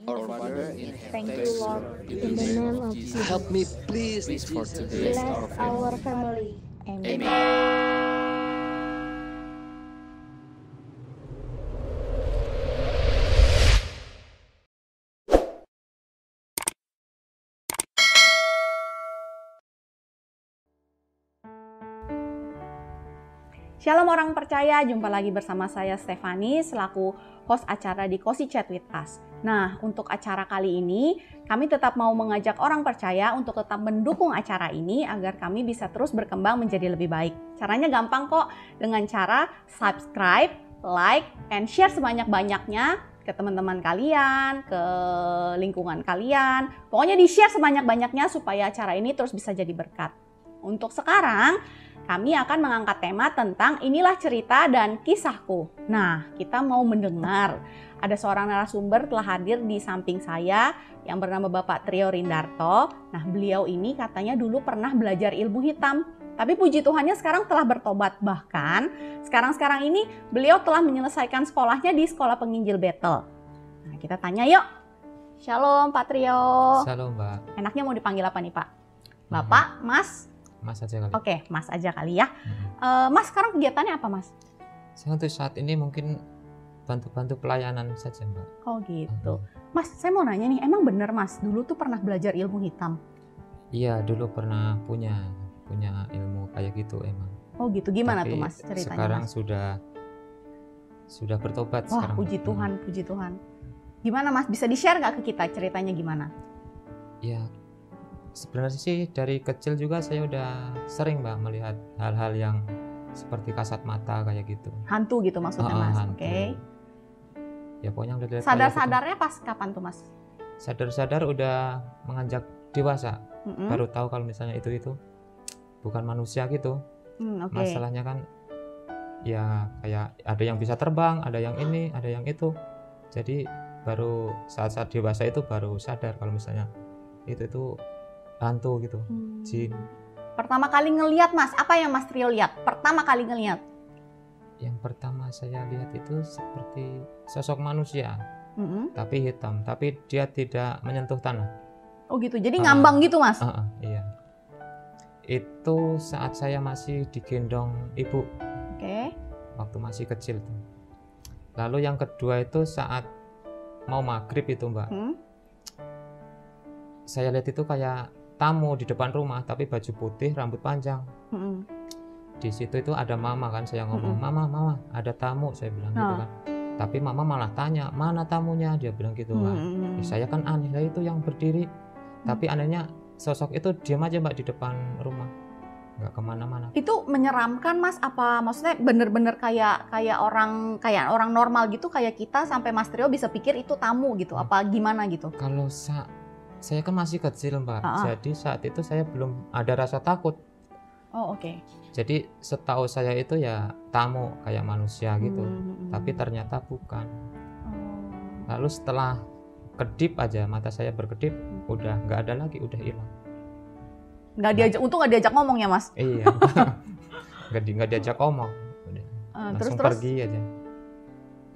Our Father in Thank heaven, you, Lord, in the name of Jesus. help me please for today. Bless our family. Amen. Shalom orang percaya, jumpa lagi bersama saya Stefani selaku host acara di Cozy Chat with Us. Nah, untuk acara kali ini, kami tetap mau mengajak orang percaya untuk tetap mendukung acara ini agar kami bisa terus berkembang menjadi lebih baik. Caranya gampang kok, dengan cara subscribe, like, and share sebanyak-banyaknya ke teman-teman kalian, ke lingkungan kalian. Pokoknya di-share sebanyak-banyaknya supaya acara ini terus bisa jadi berkat. Untuk sekarang, kami akan mengangkat tema tentang inilah cerita dan kisahku. Nah, kita mau mendengar. Ada seorang narasumber telah hadir di samping saya yang bernama Bapak Trio Rindarto. Nah, beliau ini katanya dulu pernah belajar ilmu hitam. Tapi puji Tuhannya sekarang telah bertobat. Bahkan sekarang ini beliau telah menyelesaikan sekolahnya di Sekolah Penginjil Bethel. Nah, kita tanya yuk. Shalom Pak Trio. Shalom Mbak. Enaknya mau dipanggil apa nih Pak? Bapak, Mas? Mas aja kali. Oke, Mas aja kali ya. Mas sekarang kegiatannya apa Mas? Saya untuk saat ini mungkin bantu-bantu pelayanan saja Mbak. Oh gitu. Mas, saya mau nanya nih, emang bener Mas dulu tuh pernah belajar ilmu hitam? Iya, dulu pernah punya ilmu kayak gitu emang. Oh gitu, gimana Tapi tuh Mas ceritanya sekarang Mas? sudah bertobat. Wah, sekarang. puji Tuhan, puji Tuhan. Gimana Mas, bisa di-share nggak ke kita ceritanya gimana? Ya, sebenarnya sih dari kecil juga saya udah sering Mbak melihat hal-hal yang seperti kasat mata kayak gitu. Hantu gitu maksudnya Mas, Hantu. oke. Ya pokoknya lihat Sadar-sadarnya pas kapan tuh Mas? Sadar-sadar udah menganjak dewasa, baru tahu kalau misalnya itu bukan manusia gitu. Oke. Masalahnya kan ya kayak ada yang bisa terbang, ada yang ini, ada yang itu. Jadi baru saat-saat dewasa itu baru sadar kalau misalnya itu hantu gitu, jin. Pertama kali ngelihat Mas, apa yang Mas Trio lihat? Pertama kali ngelihat? Yang pertama saya lihat itu seperti sosok manusia, tapi hitam, tapi dia tidak menyentuh tanah. Oh gitu, jadi ngambang gitu Mas? Iya. Itu saat saya masih digendong ibu. Oke. Waktu masih kecil tuh. Lalu yang kedua itu saat mau maghrib itu Mbak. Saya lihat itu kayak tamu di depan rumah tapi baju putih, rambut panjang. Di situ itu ada mama kan, saya ngomong, mama, ada tamu, saya bilang gitu kan. Tapi mama malah tanya, mana tamunya? Dia bilang gitu kan. Saya kan aneh, lah itu yang berdiri. Tapi anehnya sosok itu diam aja Mbak di depan rumah, nggak kemana-mana. Itu menyeramkan Mas? Apa maksudnya bener-bener kayak orang normal gitu kayak kita sampai Mas Trio bisa pikir itu tamu gitu? Apa gimana gitu? Kalau saya kan masih kecil Mbak, jadi saat itu saya belum ada rasa takut. Oh oke. Jadi setahu saya itu ya tamu kayak manusia gitu, tapi ternyata bukan. Lalu setelah kedip aja, mata saya berkedip, udah nggak ada lagi, udah hilang. Untung nggak diajak ngomong ya Mas? Iya, nggak diajak ngomong, udah langsung pergi aja.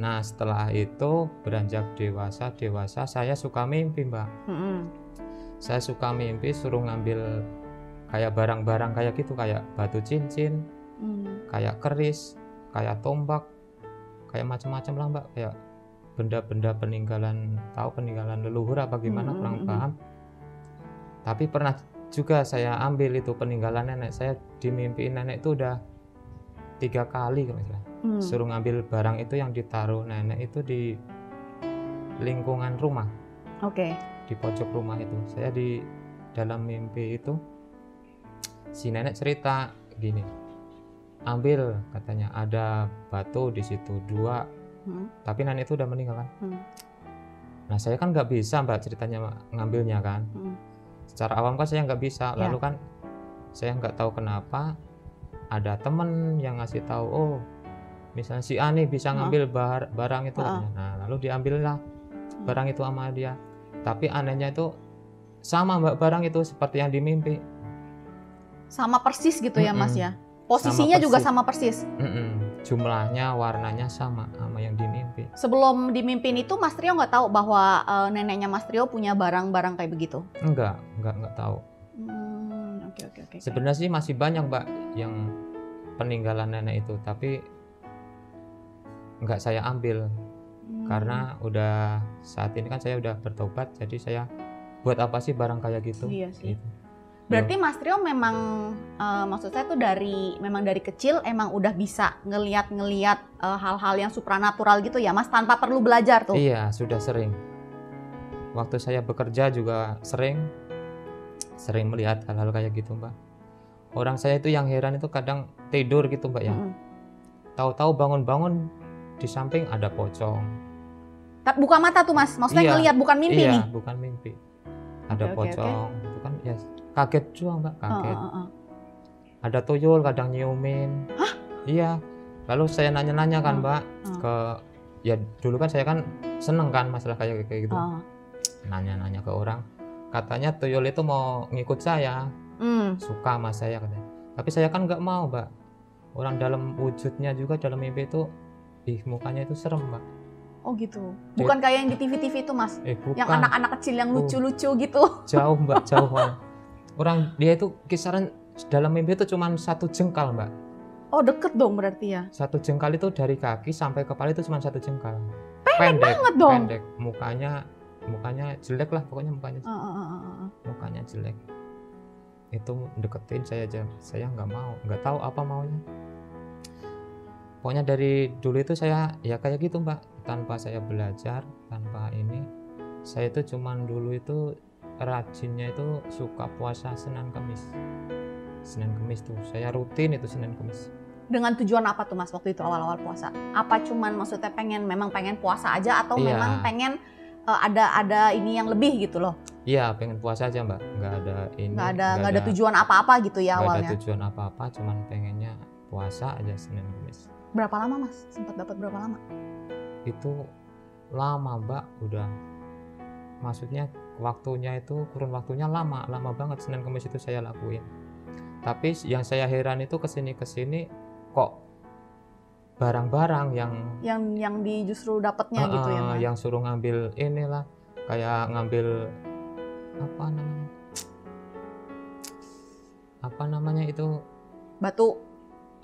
Nah setelah itu beranjak dewasa saya suka mimpi Mbak. Saya suka mimpi suruh ngambil kayak barang-barang kayak gitu, kayak batu cincin, kayak keris, kayak tombak, kayak macam-macam lah Mbak, kayak benda-benda peninggalan leluhur apa gimana, kurang paham. Tapi pernah juga saya ambil itu peninggalan nenek saya, dimimpiin nenek itu udah 3 kali kalau misalnya. Suruh ngambil barang itu yang ditaruh nenek itu di lingkungan rumah. Oke. Di pojok rumah itu. Saya di dalam mimpi itu si nenek cerita gini. Ambil katanya, ada batu di situ 2. Tapi nenek itu udah meninggal kan. Nah saya kan nggak bisa Mbak ceritanya ngambilnya kan. Secara awam kan saya nggak bisa. Lalu kan saya nggak tahu kenapa ada temen yang ngasih tahu, oh misalnya si Ani bisa ngambil barang itu katanya. Nah lalu diambillah barang itu sama dia. Tapi anehnya itu sama Mbak, barang itu seperti yang dimimpi. Sama persis gitu ya Mas ya? Posisinya juga sama persis? Jumlahnya, warnanya sama yang dimimpi. mimpi. Sebelum dimimpin itu Mas Trio nggak tahu bahwa neneknya Mas Trio punya barang-barang kayak begitu? Enggak tahu. Oke. Sebenarnya sih masih banyak Mbak yang peninggalan nenek itu, tapi nggak saya ambil karena udah saat ini kan saya udah bertobat, jadi saya buat apa sih barang kayak gitu? Iya sih. Gitu. Berarti Mas Trio memang maksud saya tuh dari kecil emang udah bisa ngelihat hal-hal yang supranatural gitu ya Mas, tanpa perlu belajar tuh? Iya, sudah sering. Waktu saya bekerja juga sering melihat hal-hal kayak gitu Mbak. Orang saya itu yang heran itu kadang tidur gitu Mbak ya. Tahu-tahu bangun-bangun di samping ada pocong. Buka mata tuh Mas, maksudnya ngelihat bukan mimpi nih? Iya, bukan mimpi. Ada pocong, itu kan ya kaget juga Mbak, kaget. Ada tuyul kadang nyiumin. Hah? Iya. Lalu saya nanya-nanya kan Mbak ke, ya dulu kan saya kan seneng kan masalah kayak gitu. Nanya-nanya ke orang, katanya tuyul itu mau ngikut saya, suka sama saya katanya. Tapi saya kan nggak mau Mbak. Orang dalam wujudnya juga dalam mimpi itu, mukanya itu serem Mbak. Oh gitu. Bukan kayak yang di TV-TV itu Mas, bukan. yang anak-anak kecil yang lucu-lucu gitu. Jauh Mbak, jauh Mbak. Orang dia itu kisaran dalam mimpi itu cuma 1 jengkal Mbak. Oh deket dong berarti ya? 1 jengkal itu dari kaki sampai kepala itu cuma 1 jengkal. Pendek banget dong. Pendek. Mukanya jelek lah pokoknya mukanya. Mukanya jelek. Itu deketin saya aja, saya nggak mau, nggak tahu apa maunya. Pokoknya dari dulu itu saya ya kayak gitu Mbak, tanpa saya belajar, tanpa ini. Saya itu cuman dulu itu rajinnya itu suka puasa Senin Kamis. Senin Kamis tuh saya rutin itu Senin Kamis. Dengan tujuan apa tuh Mas waktu itu awal-awal puasa? Apa cuman maksudnya memang pengen puasa aja atau memang pengen ada ini yang lebih gitu loh? Iya, pengen puasa aja Mbak, nggak ada tujuan apa-apa gitu ya awalnya? Nggak ada tujuan apa-apa, cuman pengennya puasa aja Senin Kamis. Berapa lama Mas? Sempat dapat berapa lama? Itu lama Mbak, udah. Maksudnya waktunya itu kurun waktunya lama banget Senin Kamis itu saya lakuin. Tapi yang saya heran itu kesini kok barang-barang yang justru dapatnya gitu ya Mas? Yang suruh ngambil inilah, kayak ngambil apa namanya itu, batu.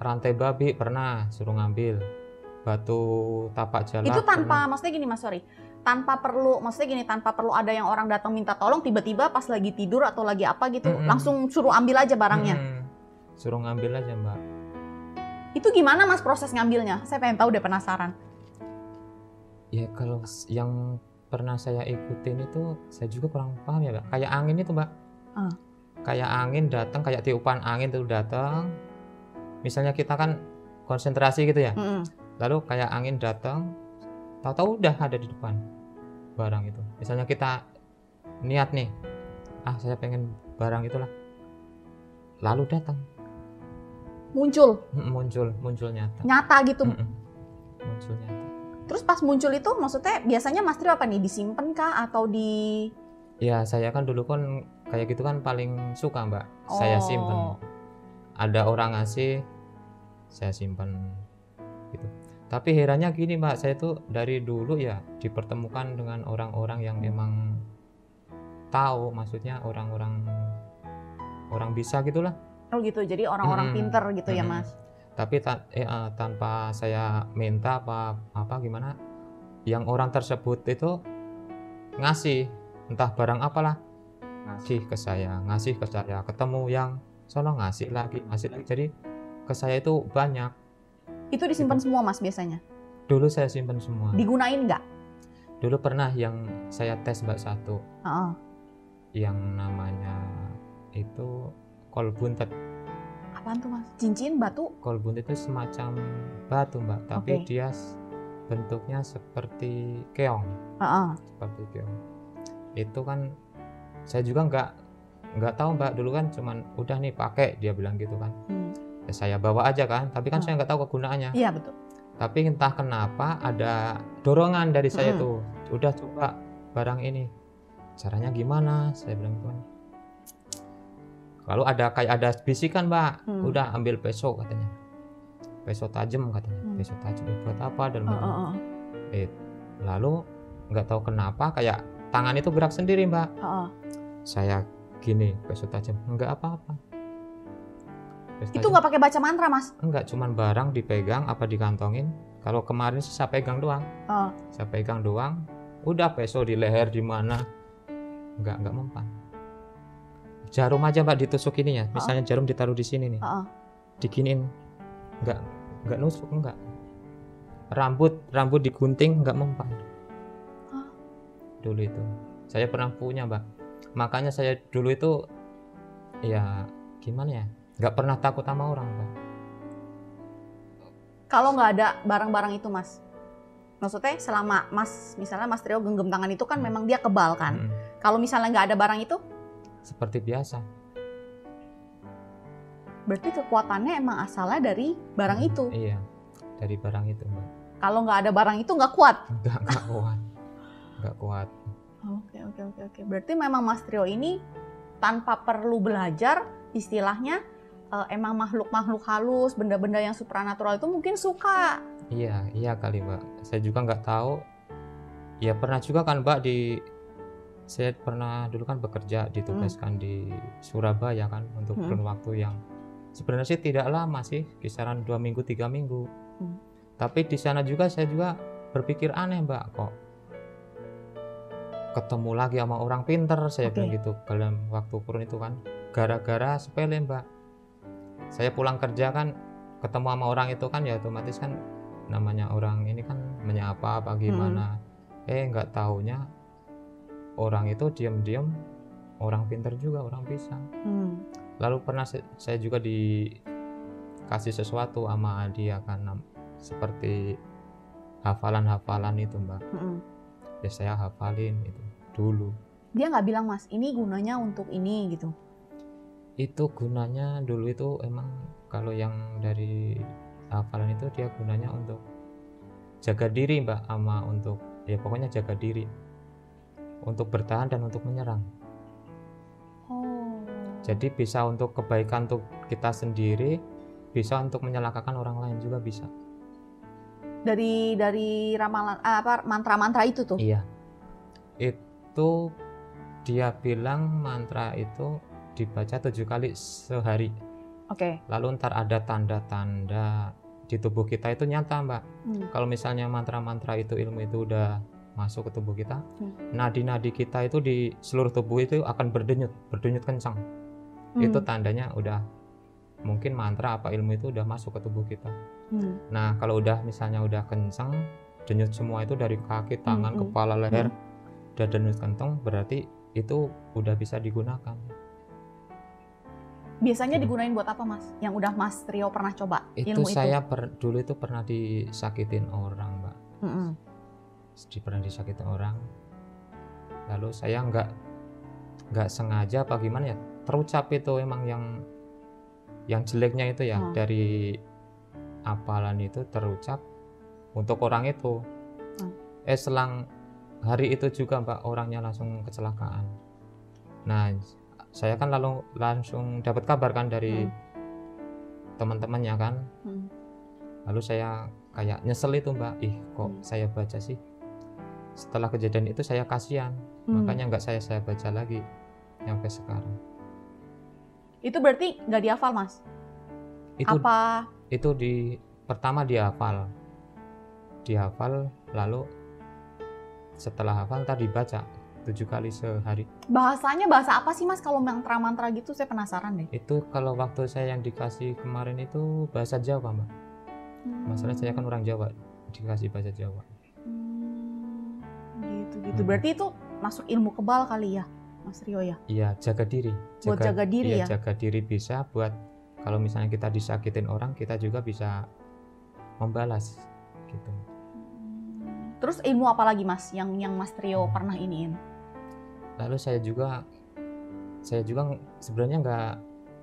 Rantai babi pernah suruh ngambil, batu tapak jalan. Itu maksudnya gini Mas, tanpa perlu ada yang orang datang minta tolong, tiba-tiba pas lagi tidur atau lagi apa gitu, langsung suruh ambil aja barangnya. Suruh ngambil aja Mbak. Itu gimana Mas proses ngambilnya? Saya pengen tahu deh, penasaran. Ya kalau yang pernah saya ikutin itu saya juga kurang paham ya Mbak. Kayak angin itu Mbak. Kayak angin datang, kayak tiupan angin tuh datang. Misalnya kita kan konsentrasi gitu ya, lalu kayak angin datang, tahu-tahu udah ada di depan barang itu. Misalnya kita niat nih, saya pengen barang itulah, lalu datang, muncul nyata gitu. Muncul nyata. Terus pas muncul itu maksudnya biasanya Mas Trio apa nih, disimpan kah atau di? Ya saya kan dulu kan kayak gitu kan paling suka Mbak, saya simpen. Ada orang ngasih, saya simpan gitu. Tapi herannya gini Mbak, saya tuh dari dulu ya dipertemukan dengan orang-orang yang memang tahu, maksudnya orang bisa gitulah. Oh gitu, jadi orang-orang pinter gitu ya Mas. Tapi tanpa saya minta apa gimana, yang orang tersebut itu ngasih entah barang apalah, ngasih ke saya, ketemu yang sono ngasih lagi. Jadi ke saya itu banyak. Itu disimpan semua Mas biasanya? Dulu saya simpan semua. Digunain nggak? Dulu pernah yang saya tes Mbak satu. Yang namanya itu kol buntet. Apaan tuh Mas? Cincin, batu? Kol buntet itu semacam batu Mbak, tapi dia bentuknya seperti keong. Seperti keong. Itu kan saya juga nggak tahu Mbak, dulu kan cuman udah nih pakai, dia bilang gitu kan. Ya saya bawa aja kan, tapi kan saya nggak tahu kegunaannya. Iya betul. Tapi entah kenapa ada dorongan dari saya tuh, udah coba barang ini, caranya gimana, saya bilang gitu kan. Lalu ada bisikan Mbak, udah ambil peso katanya, peso tajam katanya, peso tajam buat apa dan Lalu nggak tahu kenapa kayak tangan itu gerak sendiri Mbak. Saya gini pesut tajam, nggak apa-apa. Itu nggak pakai baca mantra Mas? Enggak, cuman barang dipegang apa dikantongin. Kalau kemarin sih saya pegang doang. Saya pegang doang. Udah peso di leher di mana? Enggak mempan. Jarum aja Mbak ditusuk ininya. Misalnya jarum ditaruh di sini nih. Diginiin. Enggak nusuk, enggak. Rambut digunting enggak mempan. Dulu itu. Saya pernah punya Mbak. Makanya saya dulu itu ya gimana ya? Enggak pernah takut sama orang Mbak. Kalau nggak ada barang-barang itu Mas, maksudnya selama misalnya Mas Trio genggam tangan itu kan memang dia kebal kan. Kalau misalnya nggak ada barang itu? Seperti biasa. Berarti kekuatannya emang asalnya dari barang itu? Iya, dari barang itu Mbak. Kalau nggak ada barang itu nggak kuat? Nggak kuat. Nggak kuat. Oke. Berarti memang Mas Trio ini tanpa perlu belajar, istilahnya emang makhluk-makhluk halus, benda-benda yang supranatural itu mungkin suka. Iya kali Mbak. Saya juga nggak tahu. Ya pernah juga kan Mbak saya pernah dulu kan bekerja ditugaskan di Surabaya kan untuk kurun waktu yang sebenarnya sih tidak lama sih, kisaran 2 minggu 3 minggu. Tapi di sana juga saya juga berpikir aneh Mbak, kok ketemu lagi sama orang pinter, saya bilang gitu dalam waktu kurun itu kan. Gara-gara sepele Mbak. Saya pulang kerja kan ketemu sama orang itu kan ya otomatis kan namanya orang ini kan menyapa apa gimana. Nggak taunya orang itu diam-diam orang pinter juga, orang bisa. Lalu pernah saya juga dikasih sesuatu sama dia kan seperti hafalan-hafalan itu Mbak. Ya saya hafalin itu dulu. Dia nggak bilang Mas, ini gunanya untuk ini gitu? Itu gunanya dulu itu emang kalau yang dari hafalan itu dia gunanya untuk jaga diri Mbak, sama untuk ya pokoknya jaga diri, untuk bertahan dan untuk menyerang. Jadi bisa untuk kebaikan untuk kita sendiri, bisa untuk menyelakakan orang lain juga bisa. Dari ramalan mantra-mantra itu tuh? Iya. Itu dia bilang mantra itu dibaca 7 kali sehari. Lalu ntar ada tanda-tanda di tubuh kita itu nyata Mbak. Kalau misalnya mantra-mantra itu ilmu itu udah masuk ke tubuh kita, nadi-nadi kita itu di seluruh tubuh itu akan berdenyut kencang. Itu tandanya udah mungkin mantra apa ilmu itu udah masuk ke tubuh kita. Nah kalau udah misalnya udah kencang, denyut semua itu dari kaki, tangan, kepala, leher, udah denyut kencang, berarti itu udah bisa digunakan. Biasanya digunain buat apa Mas? Yang udah Mas Trio pernah coba itu ilmu saya itu? dulu itu pernah disakitin orang Mbak. Pernah disakitin orang. Lalu saya nggak sengaja apa gimana ya, terucap itu emang yang jeleknya itu ya, dari hafalan itu terucap untuk orang itu. Selang hari itu juga Mbak, orangnya langsung kecelakaan. Nah saya kan langsung dapat kabar kan dari teman-temannya kan. Lalu saya kayak nyesel itu Mbak, kok saya baca sih. Setelah kejadian itu saya kasihan, makanya nggak saya baca lagi sampai sekarang. Itu berarti nggak dihafal Mas? Itu pertama dihafal, lalu setelah hafal tadi baca 7 kali sehari. Bahasanya bahasa apa sih Mas kalau mantra-mantra gitu? Saya penasaran deh. Itu kalau waktu saya yang dikasih kemarin itu bahasa Jawa Mbak. Masalahnya saya kan orang Jawa, dikasih bahasa Jawa. Gitu. Berarti itu masuk ilmu kebal kali ya Mas Rio ya? Iya, jaga diri. Buat jaga diri ya? Jaga diri bisa buat kalau misalnya kita disakitin orang, kita juga bisa membalas gitu. Terus ilmu apa lagi Mas yang Mas Trio pernah iniin? Lalu saya juga sebenarnya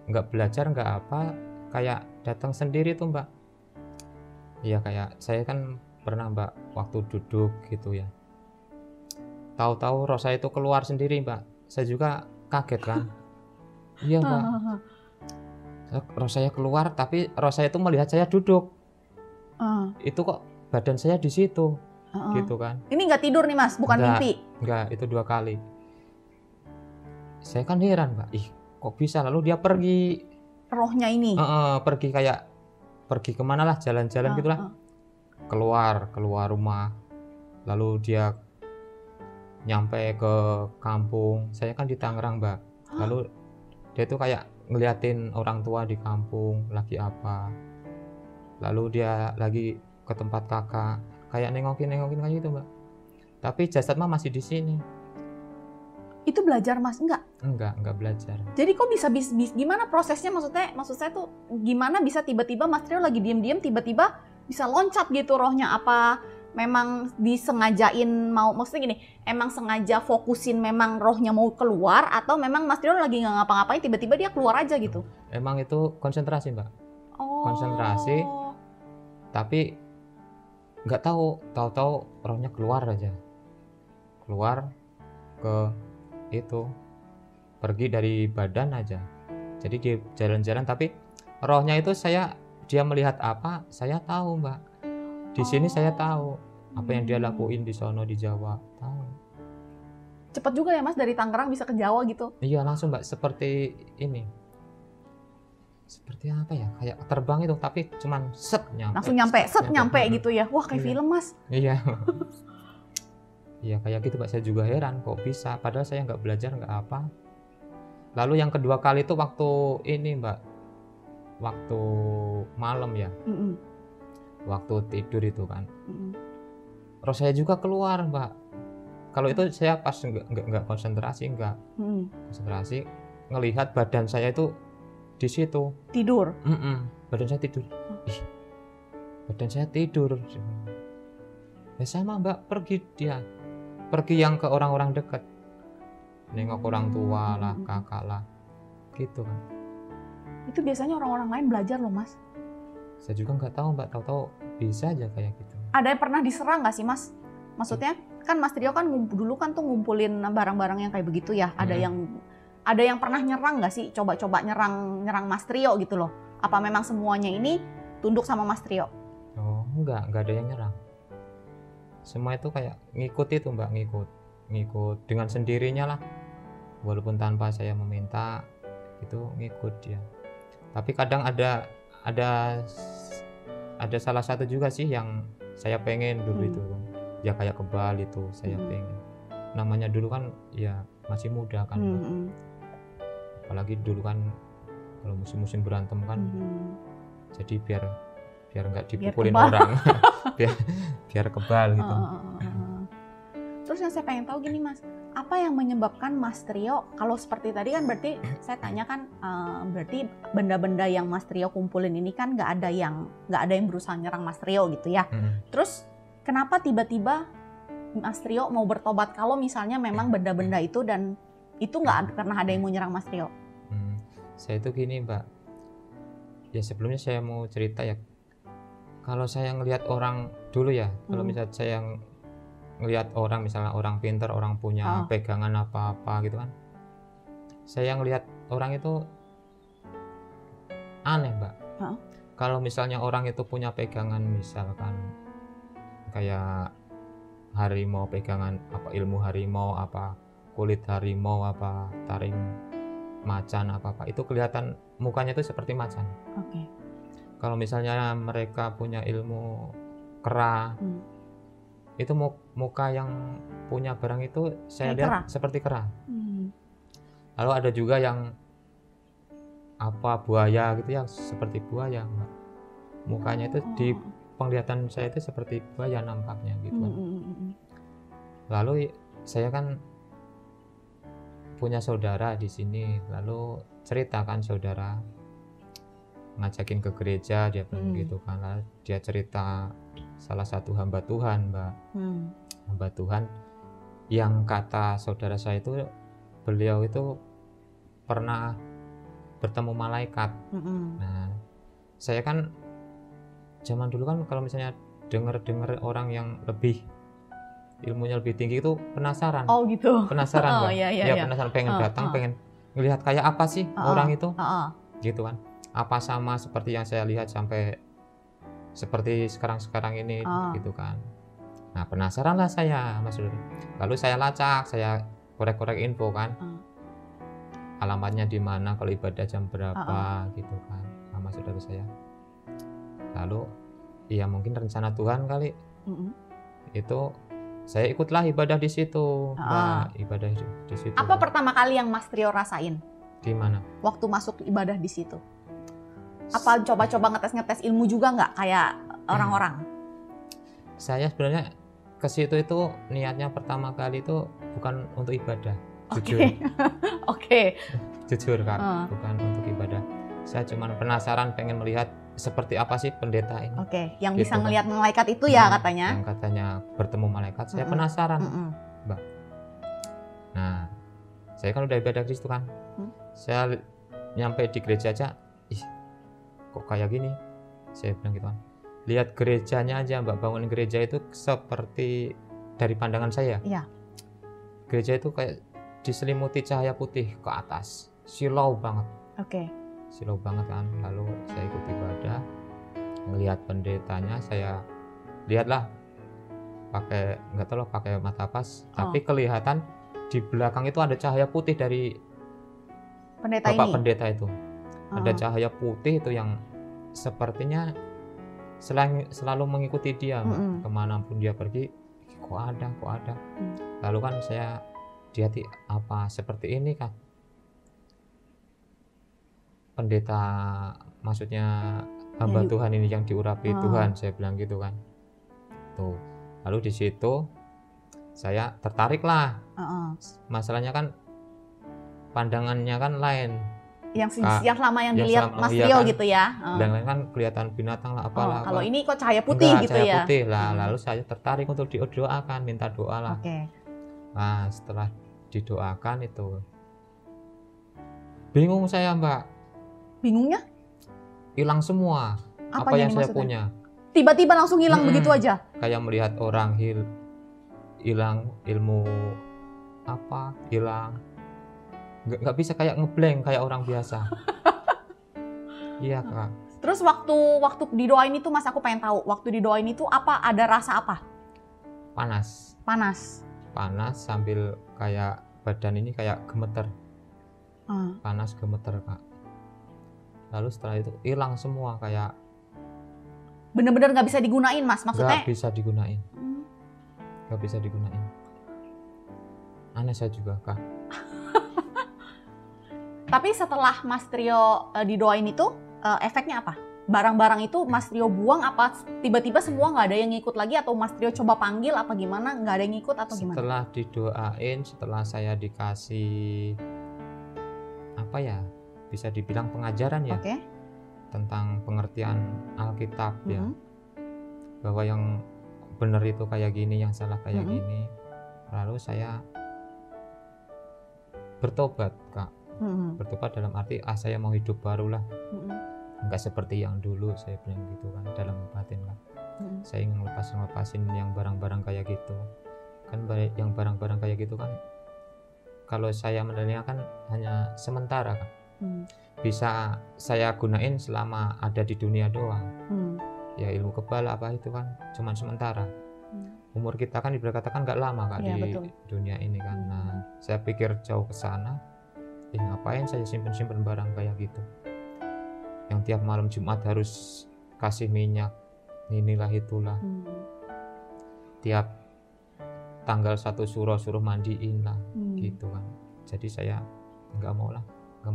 nggak belajar nggak apa, kayak datang sendiri tuh Mbak. Iya kayak saya kan pernah Mbak waktu duduk gitu ya. Tahu-tahu roh saya itu keluar sendiri Mbak. Saya juga kaget kan. Iya Mbak. Roh saya keluar tapi roh saya itu melihat saya duduk. Itu kok badan saya di situ. gitu kan. Ini nggak tidur nih Mas, bukan mimpi? Enggak, itu 2 kali. Saya kan heran Mbak, ih kok bisa, lalu dia pergi. Rohnya ini? Pergi kayak, pergi kemana lah, jalan-jalan gitulah. Keluar rumah, lalu dia nyampe ke kampung. Saya kan di Tangerang Mbak, lalu dia tuh kayak ngeliatin orang tua di kampung lagi apa, lalu dia lagi ke tempat kakak, kayak nengokin kayak gitu Mbak, tapi jasad mah masih di sini. Itu belajar Mas? Enggak belajar. Jadi kok bisa gimana prosesnya, maksud saya tuh gimana bisa tiba-tiba Mas Trio lagi diem-diem tiba-tiba bisa loncat gitu rohnya? Apa memang disengajain mau, maksudnya gini, emang sengaja fokusin memang rohnya mau keluar, atau memang Mas Trio lagi nggak ngapa-ngapain tiba-tiba dia keluar aja gitu? Emang itu konsentrasi Mbak. Konsentrasi, tapi nggak tahu rohnya keluar aja, keluar ke itu, pergi dari badan aja. Jadi dia jalan-jalan, tapi rohnya itu dia melihat apa saya tahu Mbak. Di sini saya tahu apa yang dia lakuin di sono di Jawa, tahu. Cepet juga ya Mas, dari Tangerang bisa ke Jawa gitu? Iya langsung Mbak, seperti ini. Seperti apa ya, kayak terbang itu, tapi cuman nyampe. Langsung nyampe gitu ya. Wah kayak film Mas. Iya. Iya kayak gitu Mbak, saya juga heran kok bisa, padahal saya nggak belajar nggak apa. Lalu yang kedua kali itu waktu ini Mbak, waktu malam ya, waktu tidur itu kan, roh saya juga keluar Mbak. Kalau itu saya pas nggak konsentrasi, konsentrasi ngelihat badan saya itu di situ tidur. Badan saya tidur. Ih, badan saya tidur. Ya sama Mbak, pergi yang ke orang-orang dekat, nengok orang tua lah, kakak lah, gitu kan. Itu biasanya orang-orang lain belajar loh Mas. Saya juga nggak tahu Mbak, tahu-tahu bisa aja kayak gitu. Ada yang pernah diserang nggak sih Mas? Maksudnya kan Mas Trio kan dulu kan tuh ngumpulin barang-barang yang kayak begitu ya. Ada yang pernah nyerang nggak sih? Coba-coba nyerang Mas Trio gitu loh. Apa memang semuanya ini tunduk sama Mas Trio? Oh nggak ada yang nyerang. Semua itu kayak ngikut itu Mbak, ngikut dengan sendirinya lah, walaupun tanpa saya meminta, itu ngikut dia. Tapi kadang ada salah satu juga sih yang saya pengen dulu itu, ya kayak kebal itu saya pengen. Namanya dulu kan ya masih muda kan, apalagi dulu kan kalau musim-musim berantem kan, jadi biar nggak dipukulin orang, biar kebal gitu. Terus yang saya pengen tahu gini Mas, apa yang menyebabkan Mas Trio, kalau seperti tadi kan berarti saya tanya kan, berarti benda-benda yang Mas Trio kumpulin ini kan nggak ada yang berusaha nyerang Mas Trio gitu ya. Terus kenapa tiba-tiba Mas Trio mau bertobat kalau misalnya memang benda-benda itu dan itu nggak pernah ada yang mau nyerang Mas Trio? Saya itu gini Mbak, ya sebelumnya saya mau cerita ya. Kalau saya ngelihat orang dulu ya, kalau misalnya saya ngelihat orang, misalnya orang pintar, orang punya pegangan apa-apa gitu kan, saya ngelihat orang itu aneh Mbak. Kalau misalnya orang itu punya pegangan, misalkan kayak harimau, pegangan apa, ilmu harimau, apa kulit harimau, apa taring macan, apa itu kelihatan mukanya itu seperti macan. Kalau misalnya mereka punya ilmu kera, itu muka yang punya barang itu saya lihat seperti kera. Lalu ada juga yang apa buaya gitu ya, seperti buaya Mbak. Mukanya itu di penglihatan saya itu seperti buaya nampaknya gitu kan. Lalu saya kan punya saudara di sini, lalu ceritakan saudara ngajakin ke gereja, dia bilang gitu kan. Lalu dia cerita salah satu hamba Tuhan Mbak, hamba Tuhan yang kata saudara saya itu, beliau itu pernah bertemu malaikat. Nah saya kan zaman dulu kan kalau misalnya dengar orang yang lebih ilmunya lebih tinggi itu penasaran. Oh gitu. Penasaran Mbak. Iya. Penasaran, pengen datang, pengen ngelihat kayak apa sih orang itu, gitu kan. Apa sama seperti yang saya lihat sampai seperti sekarang ini gitu kan. Nah penasaran lah saya Mas Saudara. Lalu saya lacak, saya korek-korek info kan, alamatnya di mana, kalau ibadah jam berapa gitu kan, sama saudara saya. Lalu ya mungkin rencana Tuhan kali, itu saya ikutlah ibadah di situ, Mbak, ibadah di situ. Apa pertama kali yang Mas Trio rasain? Di mana? Waktu masuk ibadah di situ. Apa coba-coba ngetes ilmu juga nggak kayak orang-orang? Saya sebenarnya ke situ itu niatnya pertama kali itu bukan untuk ibadah, jujur. Oke. Jujur Kak, bukan untuk ibadah. Saya cuma penasaran, pengen melihat seperti apa sih pendeta ini. Yang gitu bisa kan. ngelihat malaikat itu ya katanya. Yang katanya bertemu malaikat, saya penasaran, Mbak. Nah, saya kan udah ibadah di situ kan. Saya nyampe di gereja aja, ih, kok kayak gini? Saya bilang gitu kan. Lihat gerejanya aja, Mbak, bangunan gereja itu seperti dari pandangan saya. Iya. Gereja itu kayak diselimuti cahaya putih ke atas, silau banget. Oke. Silau banget kan. Lalu saya ikut ibadah, ngelihat pendetanya, saya lihatlah pakai nggak tahu pakai mata pas, tapi kelihatan di belakang itu ada cahaya putih dari pendeta bapak ini. Pendeta itu. Ada cahaya putih itu yang sepertinya selalu mengikuti dia, kemanapun dia pergi. Kok ada. Lalu kan saya di hati, apa seperti ini kan pendeta, maksudnya hamba Tuhan ini yang diurapi Tuhan, saya bilang gitu kan. Tuh. Lalu di situ saya tertarik lah. Masalahnya kan pandangannya kan lain. Yang selama yang dilihat Mas Trio kan, gitu ya. Dan lain kan kelihatan binatang lah, apalah. Kalau ini kok cahaya putih gitu cahaya ya. Putih lah. Lalu saya tertarik untuk didoakan, minta doa lah. Nah, setelah didoakan itu bingung saya, Mbak. Bingungnya? Hilang semua apa yang saya punya. Tiba-tiba langsung hilang begitu aja. Kayak melihat orang hilang ilmu hilang. Nggak bisa, kayak ngeblank kayak orang biasa. Iya Kak. Terus waktu didoain itu Mas, aku pengen tahu, waktu didoain itu ada rasa apa? Panas sambil kayak badan ini kayak gemeter. Panas gemeter Kak. Lalu setelah itu hilang semua, kayak bener-bener nggak bisa digunain Mas, maksudnya? Nggak bisa digunain. Aneh saya juga Kak. Tapi setelah Mas Trio didoain itu, efeknya apa? Barang-barang itu Mas Trio buang apa tiba-tiba semua nggak ada yang ngikut lagi, atau Mas Trio coba panggil apa gimana, nggak ada yang ngikut atau gimana? Setelah didoain, setelah saya dikasih bisa dibilang pengajaran ya, tentang pengertian Alkitab ya, bahwa yang benar itu kayak gini, yang salah kayak gini. Lalu saya bertobat Kak. Bertobat dalam arti saya mau hidup baru lah, nggak seperti yang dulu, saya bilang gitu kan, dalam batin kan. Saya ingin ngelepasin yang barang-barang kayak gitu kan. Yang barang-barang kayak gitu kan, kalau saya menilainya kan hanya sementara kan. Bisa saya gunain selama ada di dunia doang. Ya ilmu kebal apa itu kan cuma sementara. Umur kita kan diberkatakan nggak lama Kak, di dunia ini kan. Nah saya pikir jauh ke sana. Ngapain saya simpen barang kayak gitu, yang tiap malam Jumat harus kasih minyak, inilah itulah, tiap tanggal 1 suruh mandiin lah, gitu kan. Jadi saya nggak mau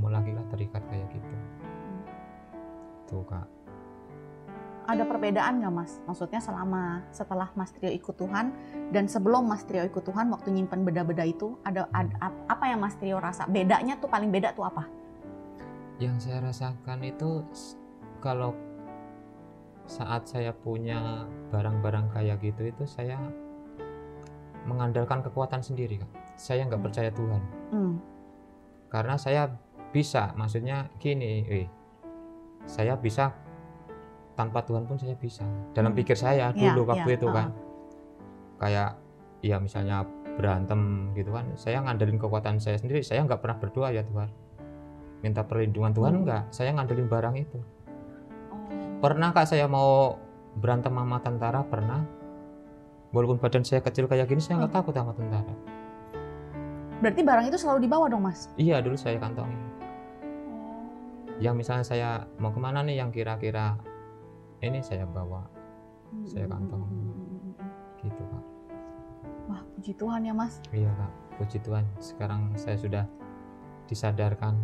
lagi lah terikat kayak gitu. Tuh Kak. Ada perbedaan nggak Mas? Maksudnya setelah Mas Trio ikut Tuhan dan sebelum Mas Trio ikut Tuhan, waktu nyimpen beda-beda itu ada apa yang Mas Trio rasa? Bedanya tuh, paling beda tuh apa? Yang saya rasakan itu kalau saat saya punya barang-barang kayak gitu, itu saya mengandalkan kekuatan sendiri Kak. Saya nggak percaya Tuhan. Karena saya bisa, maksudnya gini, saya bisa tanpa Tuhan pun saya bisa. Dalam pikir saya dulu waktu itu kan, kayak ya misalnya berantem gitu kan, saya ngandelin kekuatan saya sendiri. Saya nggak pernah berdoa ya Tuhan, minta perlindungan Tuhan, enggak. Saya ngandelin barang itu. Pernah Kak saya mau berantem sama tentara, pernah. walaupun badan saya kecil kayak gini saya nggak takut sama tentara. Berarti barang itu selalu dibawa dong Mas? Iya, dulu saya kantongin. Yang misalnya saya mau kemana nih yang kira-kira ini saya bawa, saya kantong gitu Kak. Wah, puji Tuhan ya Mas. Iya Kak, puji Tuhan sekarang saya sudah disadarkan.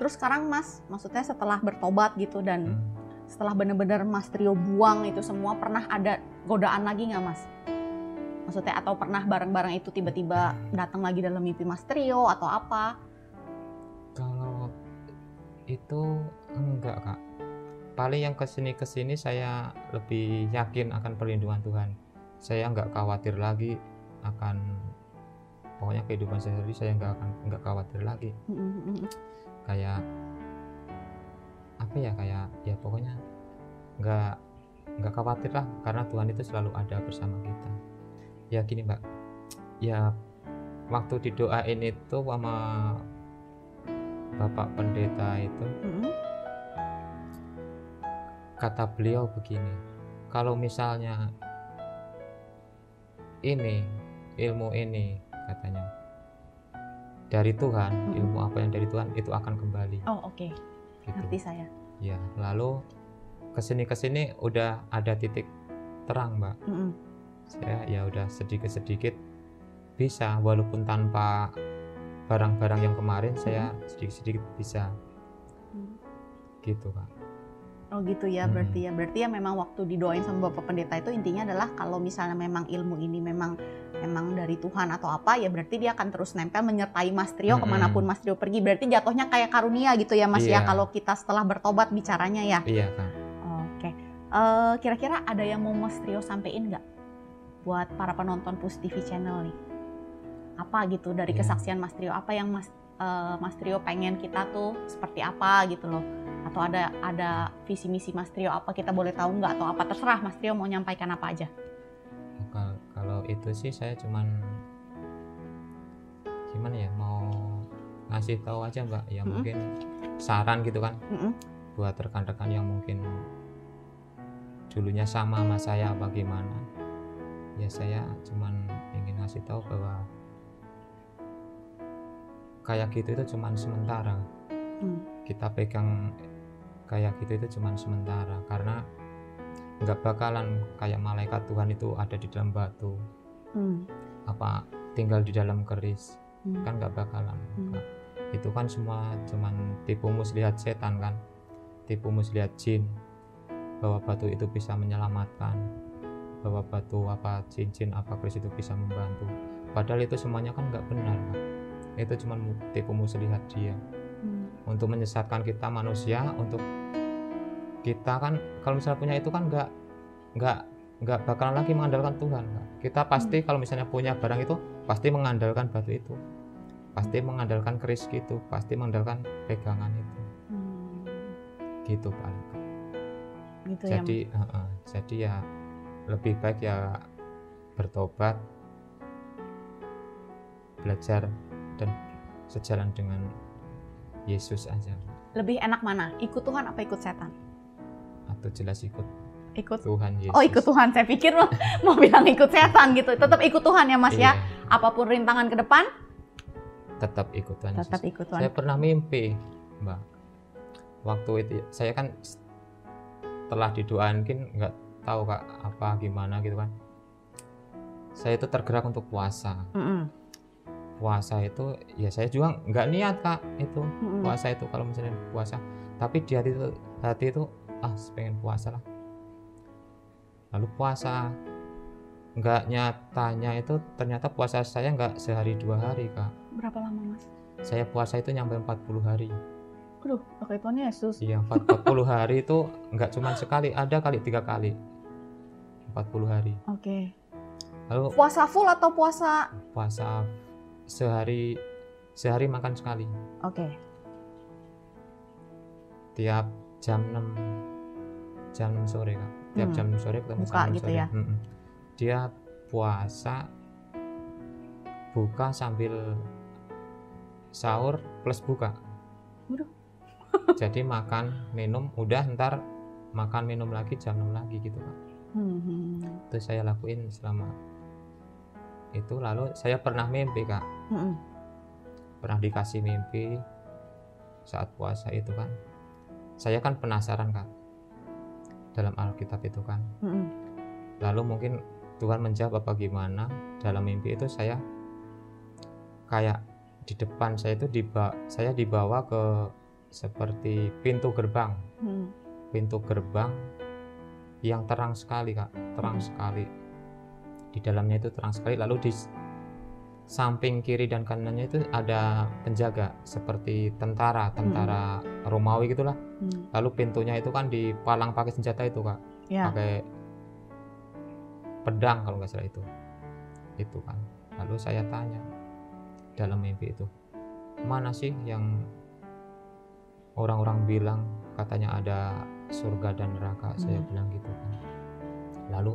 Terus sekarang Mas, maksudnya setelah bertobat gitu dan setelah benar-benar Mas Trio buang itu semua, pernah ada godaan lagi nggak Mas? Maksudnya atau pernah barang-barang itu tiba-tiba datang lagi dalam mimpi Mas Trio atau apa? Kalau itu enggak Kak. Paling yang kesini saya lebih yakin akan perlindungan Tuhan. Saya nggak khawatir lagi akan pokoknya kehidupan sehari-hari, saya nggak khawatir lagi. Kayak apa ya, kayak ya pokoknya nggak khawatir lah karena Tuhan itu selalu ada bersama kita. Ya gini Mbak, ya waktu didoain itu sama Bapak Pendeta itu, kata beliau begini, kalau misalnya ini ilmu ini katanya dari Tuhan, ilmu apa yang dari Tuhan itu akan kembali. Oh oke, gitu. Ngerti saya. Ya, lalu kesini udah ada titik terang Mbak. Saya ya udah sedikit-sedikit bisa, walaupun tanpa barang-barang yang kemarin saya sedikit-sedikit bisa. Gitu Kak. Oh gitu ya, berarti ya memang waktu didoain sama Bapak Pendeta itu intinya adalah kalau misalnya memang ilmu ini memang dari Tuhan atau apa, ya berarti dia akan terus nempel menyertai Mas Trio kemanapun Mas Trio pergi. Berarti jatuhnya kayak karunia gitu ya Mas ya, kalau kita setelah bertobat bicaranya ya. Iya Kak. Oke. Kira-kira ada yang mau Mas Trio sampein nggak buat para penonton Push TV Channel nih? Apa gitu dari kesaksian Mas Trio? Apa yang Mas Trio pengen kita tuh seperti apa gitu loh? Atau ada visi misi Mas Trio apa, kita boleh tahu nggak, atau apa, terserah Mas Trio mau nyampaikan apa aja. Kalau itu sih saya cuman gimana ya, mau ngasih tahu aja Mbak ya, mungkin saran gitu kan buat rekan-rekan yang mungkin dulunya sama saya apa gimana. Ya saya cuman ingin ngasih tahu bahwa kayak gitu itu cuman sementara. Kita pegang kayak gitu itu cuman sementara, karena nggak bakalan kayak malaikat Tuhan itu ada di dalam batu, apa tinggal di dalam keris, kan nggak bakalan. Itu kan semua cuman tipu muslihat setan kan, tipu muslihat jin, bahwa batu itu bisa menyelamatkan, bahwa batu apa cincin apa keris itu bisa membantu. Padahal itu semuanya kan nggak benar kan? Itu cuma tipu muslihat dia untuk menyesatkan kita manusia. Untuk kita kan kalau misalnya punya itu kan nggak bakalan lagi mengandalkan Tuhan kan? Kita pasti kalau misalnya punya barang itu pasti mengandalkan batu itu, pasti mengandalkan keris gitu, pasti mengandalkan pegangan itu. Gitu paling. Gitu jadi ya, jadi ya lebih baik ya bertobat, belajar dan sejalan dengan Yesus aja. Lebih enak mana? Ikut Tuhan apa ikut setan? Atau jelas ikut Tuhan Yesus. Oh ikut Tuhan, saya pikir mau bilang ikut setan gitu. Tetap ikut Tuhan ya Mas ya. Apapun rintangan ke depan tetap ikut Tuhan. Tetap ikut Tuhan. Saya pernah mimpi Mbak. Waktu itu saya kan telah didoain, nggak tahu Kak apa gimana gitu kan. Saya itu tergerak untuk puasa. Puasa itu ya saya juga nggak niat Kak itu puasa itu, kalau misalnya puasa, tapi di hati itu pengen puasa lah. Lalu puasa, nggak nyatanya itu ternyata puasa saya nggak sehari 2 hari Kak. Berapa lama Mas? Saya puasa itu nyampe 40 hari. Aduh, pakai Tuhan Yesus. Iya, 40 hari itu nggak cuma sekali, ada kali 3 kali 40 hari. Oke. Lalu puasa full atau puasa sehari makan sekali. Oke. Tiap jam 6 sore Kak. Tiap jam 6 sore ketemu buka gitu sore. Ya. Dia puasa buka sambil sahur plus buka. Waduh. Jadi makan minum udah, ntar makan minum lagi jam 6 lagi gitu Kak. Itu saya lakuin selama itu. Lalu saya pernah mimpi, Kak. Pernah dikasih mimpi saat puasa itu kan. Saya kan penasaran, Kak, dalam Alkitab itu kan. Lalu mungkin Tuhan menjawab apa gimana. Dalam mimpi itu saya kayak di depan saya itu saya dibawa ke seperti pintu gerbang. Pintu gerbang yang terang sekali, Kak, terang sekali. Di dalamnya itu terang sekali. Lalu di samping kiri dan kanannya itu ada penjaga seperti tentara Romawi gitulah. Lalu pintunya itu kan dipalang pakai senjata itu, Kak, pakai pedang kalau nggak salah itu kan. Lalu saya tanya dalam mimpi itu, mana sih yang orang-orang bilang katanya ada surga dan neraka? Saya bilang gitu kan. Lalu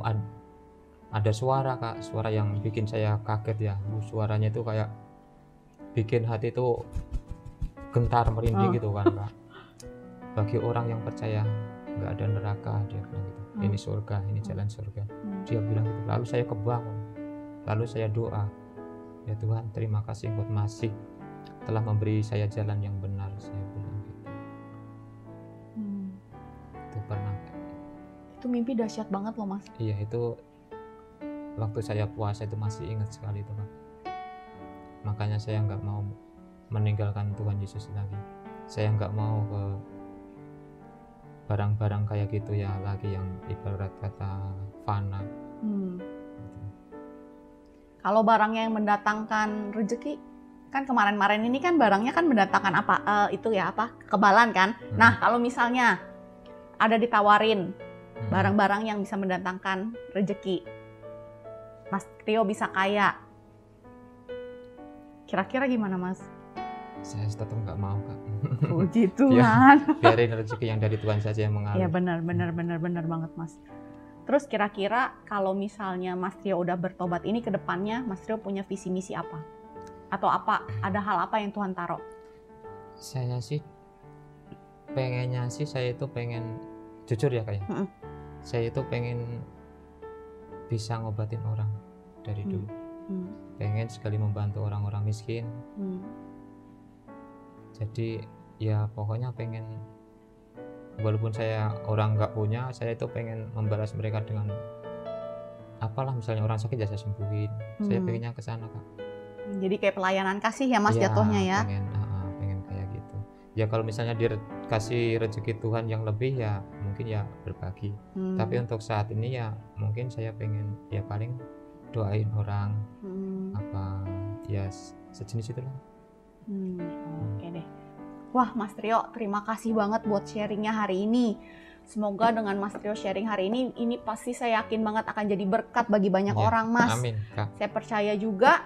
ada suara, Kak, suara yang bikin saya kaget ya. Suaranya itu kayak bikin hati itu gentar merinding gitu kan, Kak. Bagi orang yang percaya nggak ada neraka, dia bilang gitu. Ini surga, ini jalan surga. Dia bilang gitu. Lalu saya kebangun. Lalu saya doa, ya Tuhan, terima kasih buat masih telah memberi saya jalan yang benar, saya bilang gitu. Itu pernah. Itu mimpi dahsyat banget loh, Mas. Iya, itu waktu saya puasa itu masih ingat sekali itu, Pak. Makanya saya nggak mau meninggalkan Tuhan Yesus lagi. Saya nggak mau ke barang-barang kayak gitu ya lagi, yang ibarat kata fana. Kalau barangnya yang mendatangkan rezeki, kan kemarin-kemarin ini kan barangnya kan mendatangkan apa? Kekebalan kan. Nah, kalau misalnya ada ditawarin barang-barang yang bisa mendatangkan rezeki, Mas Trio bisa kaya, kira-kira gimana, Mas? Saya tetap nggak mau, Kak. Puji Tuhan. Biarin rezeki yang dari Tuhan saja yang mengalir. Iya, benar banget, Mas. Terus kira-kira kalau misalnya Mas Trio udah bertobat ini, ke depannya Mas Trio punya visi misi apa? Atau ada hal apa yang Tuhan taruh? Saya sih pengennya sih, saya itu pengen jujur ya, kayak saya itu pengen bisa ngobatin orang dari dulu. Pengen sekali membantu orang-orang miskin. Jadi ya pokoknya pengen, walaupun saya orang nggak punya, saya itu pengen membalas mereka dengan apalah, misalnya orang sakit ya saya sembuhin. Saya pengennya ke sana, Kak. Jadi kayak pelayanan kasih ya, Mas, jatuhnya ya. Pengen kayak gitu. Ya kalau misalnya dikasih rezeki Tuhan yang lebih ya mungkin ya berbagi. Tapi untuk saat ini ya mungkin saya pengen ya paling doain orang, apa ya sejenis itulah. Oke deh. Wah, Mas Trio, terima kasih banget buat sharingnya hari ini. Semoga dengan Mas Trio sharing hari ini pasti saya yakin banget akan jadi berkat bagi banyak orang, Mas. Amin, Kak. Saya percaya juga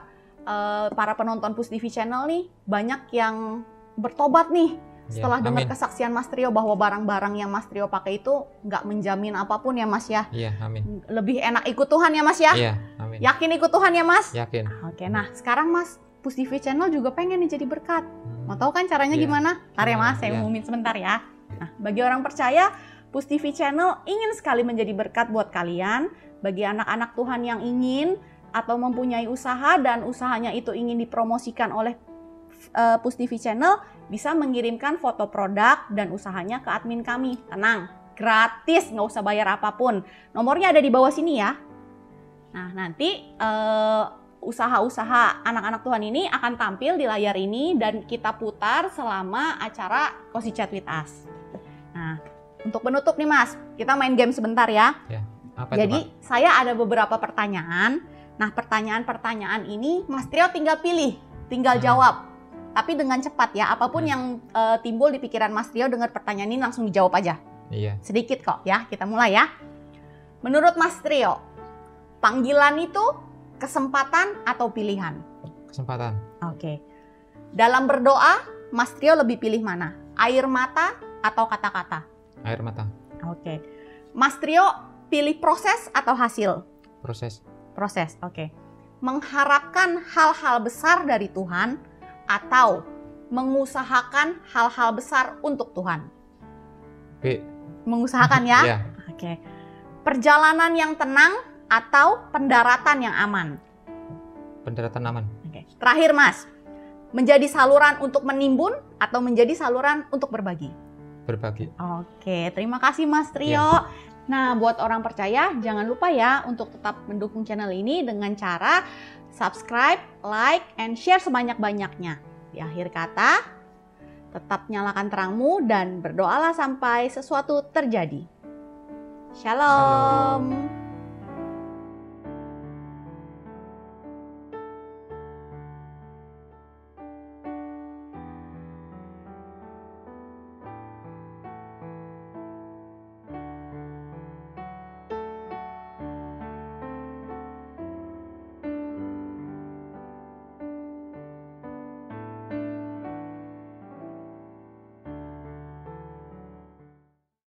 para penonton Push TV Channel nih banyak yang bertobat nih setelah dengar kesaksian Mas Trio bahwa barang-barang yang Mas Trio pakai itu nggak menjamin apapun ya, Mas ya. Iya, amin. Lebih enak ikut Tuhan ya, Mas ya. Iya, amin. Yakin ikut Tuhan ya, Mas? Yakin. Oke, nah sekarang Mas, Push TV Channel juga pengen nih jadi berkat. Mau tahu kan caranya gimana? Ntar ya, Mas, saya umumin sebentar ya. Nah, bagi orang percaya, Push TV Channel ingin sekali menjadi berkat buat kalian. Bagi anak-anak Tuhan yang ingin atau mempunyai usaha dan usahanya itu ingin dipromosikan oleh Push TV Channel, bisa mengirimkan foto produk dan usahanya ke admin kami. Tenang, gratis, nggak usah bayar apapun. Nomornya ada di bawah sini ya. Nah, nanti usaha-usaha anak-anak Tuhan ini akan tampil di layar ini dan kita putar selama acara Cozy Chat with Us. Nah, untuk penutup nih, Mas, kita main game sebentar ya. Apa Jadi itu, Pak? saya ada beberapa pertanyaan. Nah, pertanyaan-pertanyaan ini Mas Trio tinggal pilih, tinggal jawab. Tapi dengan cepat ya, apapun yang timbul di pikiran Mas Trio dengar pertanyaan ini langsung dijawab aja. Iya. Sedikit kok ya, kita mulai ya. Menurut Mas Trio, panggilan itu kesempatan atau pilihan? Kesempatan. Oke. Dalam berdoa, Mas Trio lebih pilih mana? Air mata atau kata-kata? Air mata. Oke. Mas Trio pilih proses atau hasil? Proses. Proses, oke. Mengharapkan hal-hal besar dari Tuhan atau mengusahakan hal-hal besar untuk Tuhan? B. Mengusahakan ya? Iya. Oke. Perjalanan yang tenang atau pendaratan yang aman? Pendaratan aman. Oke. Terakhir Mas, menjadi saluran untuk menimbun atau menjadi saluran untuk berbagi? Berbagi. Oke, terima kasih Mas Trio. Nah, buat orang percaya, jangan lupa ya untuk tetap mendukung channel ini dengan cara subscribe, like, and share sebanyak-banyaknya. Di akhir kata, tetap nyalakan terangmu dan berdoalah sampai sesuatu terjadi. Shalom.